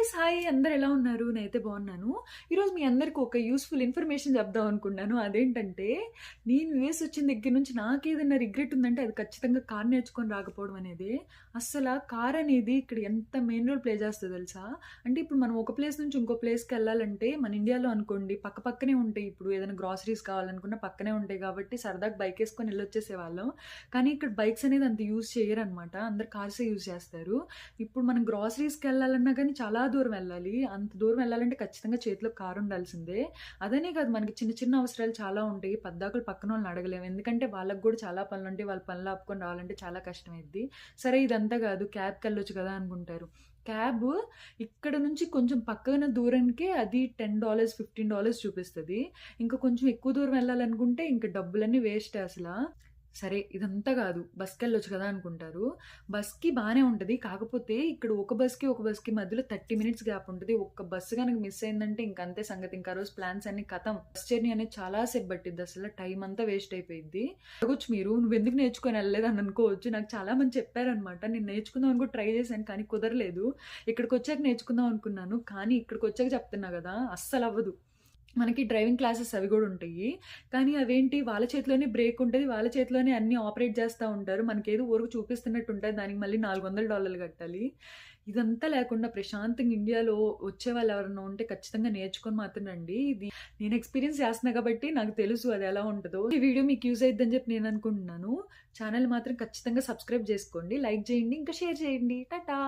Guys hi అందరు ఎలా ఉన్నారు? నేనైతే బాగున్నాను. ఈరోజు మీ అందరికి ఒక యూస్ఫుల్ ఇన్ఫర్మేషన్ చెప్దాం అనుకున్నాను. అదేంటంటే నేను యూఎస్ వచ్చిన దగ్గర నుంచి నాకేదైనా రిగ్రెట్ ఉందంటే అది ఖచ్చితంగా కార్ నేర్చుకొని రాకపోవడం అనేది. అస్సలు కార్ అనేది ఇక్కడ ఎంత మెయిన్ రోల్ ప్లే చేస్తుందో తెలుసా? అంటే ఇప్పుడు మనం ఒక ప్లేస్ నుంచి ఇంకో ప్లేస్కి వెళ్ళాలంటే మన ఇండియాలో అనుకోండి పక్క పక్కనే ఉంటాయి. ఇప్పుడు ఏదైనా గ్రాసరీస్ కావాలనుకున్నా పక్కనే ఉంటాయి కాబట్టి సరదాగా బైక్ వేసుకొని వెళ్ళొచ్చేసేవాళ్ళం. కానీ ఇక్కడ బైక్స్ అనేది అంత యూజ్ చేయరనమాట. అందరు కార్సే యూజ్ చేస్తారు. ఇప్పుడు మనం గ్రాసరీస్‌కి వెళ్ళాలన్నా గానీ చాలా దూరం వెళ్ళాలి. అంత దూరం వెళ్ళాలంటే ఖచ్చితంగా చేతిలో కారు ఉండాల్సిందే. అదనే కాదు మనకి చిన్న చిన్న అవసరాలు చాలా ఉంటాయి. పద్దాకలు పక్కనోళ్ళని అడగలేము. ఎందుకంటే వాళ్ళకి గూడా చాలా పనులుంటాయి. వాళ్ళ పనులు ఆపుకొని రావాలంటే చాలా కష్టమైద్ది. సరే ఇదంతా కాదు క్యాబ్‌కెళ్ళొచ్చు కదా అనుకుంటారు. క్యాబ్ ఇక్కడ నుంచి కొంచెం పక్కన దూరానికే అది $10, $15 చూపిస్తది. ఇంకా కొంచెం ఎక్కువ దూరం వెళ్ళాలనుకుంటే ఇంక డబ్బులన్నీ వేస్టే అసల. సరే ఇదంతా కాదు బస్‌కెళ్ళొచ్చు కదా అనుకుంటారు. బస్‌కి బానే ఉంటది. కాకపోతే ఇక్కడ ఒక బస్‌కి, ఒక బస్‌కి మధ్యలో 30 మినిట్స్ గ్యాప్ ఉంటది. ఒక్క బస్సు గనక మిస్ అయిందంటే ఇంక అంతే సంగతి. ఇంక ఆ రోజు ప్లాన్స్ అన్నీ ఖతం. బస్ జర్నీ అనేది చాలా సేపు పట్టిద్దసల. టైం అంతా వేస్ట్ అయిపోయిద్ది. అడగొచ్చు మీరు "నువ్వెందుకు నేర్చుకొని ఎళ్ళలేదని" అనుకోవచ్చు. నాకు చాలా మంది చెప్పారనమాట. నేను నేర్చుకుందాం అని కూడా ట్రై చేశాను. కానీ కుదరలేదు. ఇక్కడికొచ్చాక నేర్చుకుందాం అనుకున్నాను. కానీ ఇక్కడికొచ్చాక చెప్తున్నా గదా! అస్సలవ్వదు. మనకి డ్రైవింగ్ క్లాసెస్ అవి గూడా ఉంటాయి. కానీ అవేంటి వాళ్ళ చేతిలోనే బ్రేక్ ఉంటది. వాళ్ళ చేతిలోనే అన్నీ ఆపరేట్ చేస్తా ఉంటారు. మనకేదో ఊరుకు చూపిస్తున్నట్టు ఉంటది. దానికి మళ్ళీ $400 కట్టాలి. ఇదంతా లేకుండా ప్రశాంతంగా ఇండియాలో వచ్చేవాళ్ళు ఎవరైనా ఉంటే ఖచ్చితంగా నేర్చుకొని మాత్రం రండి. ఇది నేను ఎక్స్‌పీరియన్స్ చేస్తున్నా కాబట్టి నాకు తెలుసు అది ఎలా ఉంటదో. ఈ వీడియో మీకు యూజ్ అయిద్దని చెప్పి నేను అనుకుంటున్నాను. ఛానెల్ మాత్రం ఖచ్చితంగా సబ్స్క్రైబ్ చేసుకోండి. లైక్ చేయండి. ఇంకా షేర్ చేయండి. టాటా.